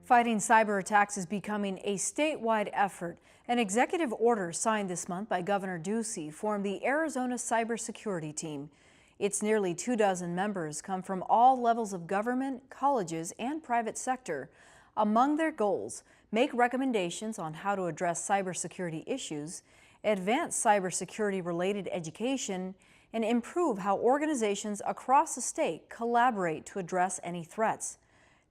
Fighting cyber attacks is becoming a statewide effort. An executive order signed this month by Governor Ducey formed the Arizona Cybersecurity Team. Its nearly 24 members come from all levels of government, colleges, and private sector. Among their goals, make recommendations on how to address cybersecurity issues, advance cybersecurity-related education, and improve how organizations across the state collaborate to address any threats.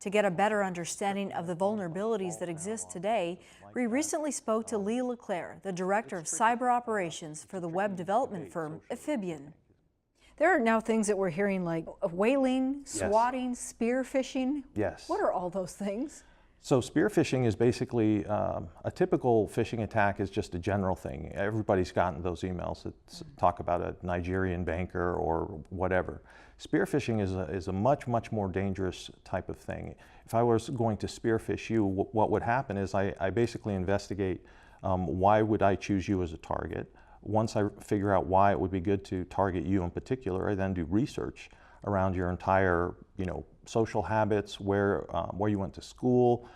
To get a better understanding of the vulnerabilities that exist today, we recently spoke to Clair, the Director of Cyber Operations for the web development firm Ephibian. There are now things that we're hearing like whaling, swatting, spear phishing. Yes. What are all those things? So spear phishing is basically a typical phishing attack is just a general thing. Everybody's gotten those emails that talk about a Nigerian banker or whatever. Spear phishing is a much more dangerous type of thing. If I was going to spear phish you, what would happen is I basically investigate why would I choose you as a target. Once I figure out why it would be good to target you in particular, I then do research around your entire, social habits, where you went to school,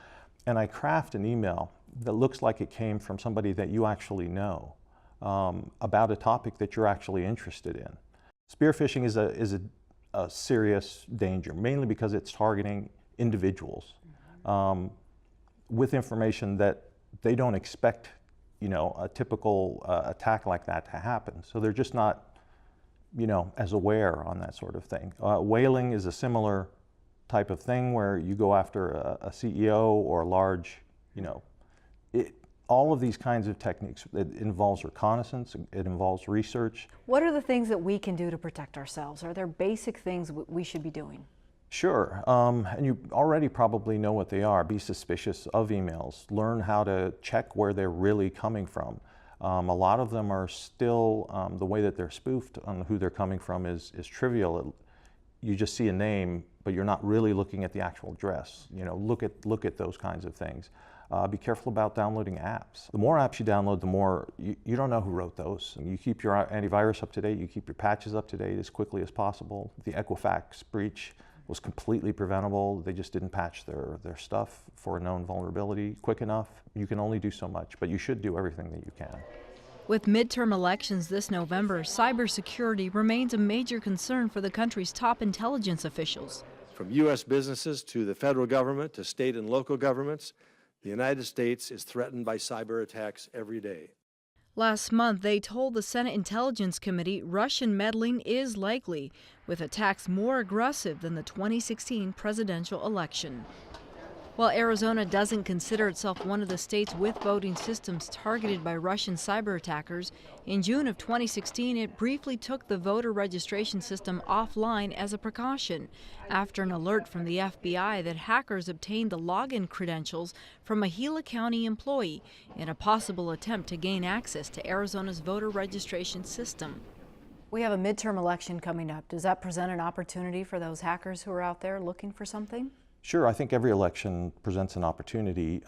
and I craft an email that looks like it came from somebody that you actually know about a topic that you're actually interested in. Spear phishing is a serious danger, mainly because it's targeting individuals with information that they don't expect, a typical attack like that to happen. So they're just not, as aware on that sort of thing. Whaling is a similar type of thing where you go after a CEO or a large, all of these kinds of techniques, it involves reconnaissance, it involves research. What are the things that we can do to protect ourselves? Are there basic things we should be doing? Sure, and you already probably know what they are. Be suspicious of emails. Learn how to check where they're really coming from. A lot of them are still, the way that they're spoofed on who they're coming from is trivial. You just see a name, but you're not really looking at the actual address. Look at those kinds of things. Be careful about downloading apps. The more apps you download, the more, you don't know who wrote those. And you keep your antivirus up to date, you keep your patches up to date as quickly as possible. The Equifax breach was completely preventable. They just didn't patch their stuff for a known vulnerability quick enough. You can only do so much, but you should do everything that you can. With midterm elections this November, cybersecurity remains a major concern for the country's top intelligence officials. From U.S. businesses to the federal government to state and local governments, the United States is threatened by cyber attacks every day. Last month, they told the Senate Intelligence Committee Russian meddling is likely, with attacks more aggressive than the 2016 presidential election. While Arizona doesn't consider itself one of the states with voting systems targeted by Russian cyber attackers, in June of 2016 it briefly took the voter registration system offline as a precaution after an alert from the FBI that hackers obtained the login credentials from a Gila County employee in a possible attempt to gain access to Arizona's voter registration system. We have a midterm election coming up. Does that present an opportunity for those hackers who are out there looking for something? Sure, I think every election presents an opportunity.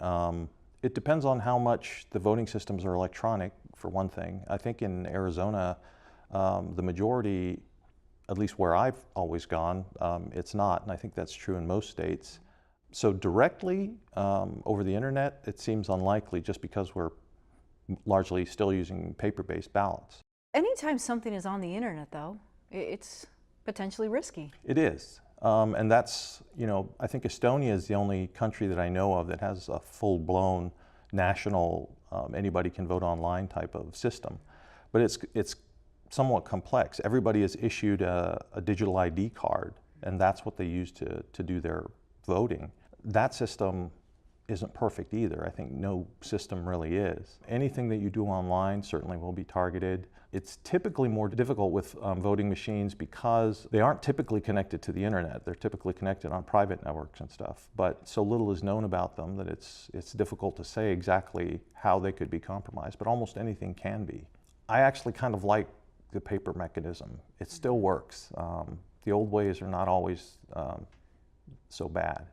It depends on how much the voting systems are electronic, for one thing. I think in Arizona, the majority, at least where I've always gone, it's not, and I think that's true in most states. So directly over the internet, it seems unlikely just because we're largely still using paper-based ballots. Anytime something is on the internet, though, it's potentially risky. It is. And that's, I think Estonia is the only country that I know of that has a full-blown national, anybody can vote online type of system. But it's somewhat complex. Everybody is issued a digital ID card, and that's what they use to do their voting. That system isn't perfect either. I think no system really is. Anything that you do online certainly will be targeted. It's typically more difficult with voting machines because they aren't typically connected to the internet. They're typically connected on private networks and stuff, but so little is known about them that it's difficult to say exactly how they could be compromised, but almost anything can be. I actually kind of like the paper mechanism. It still works. The old ways are not always so bad.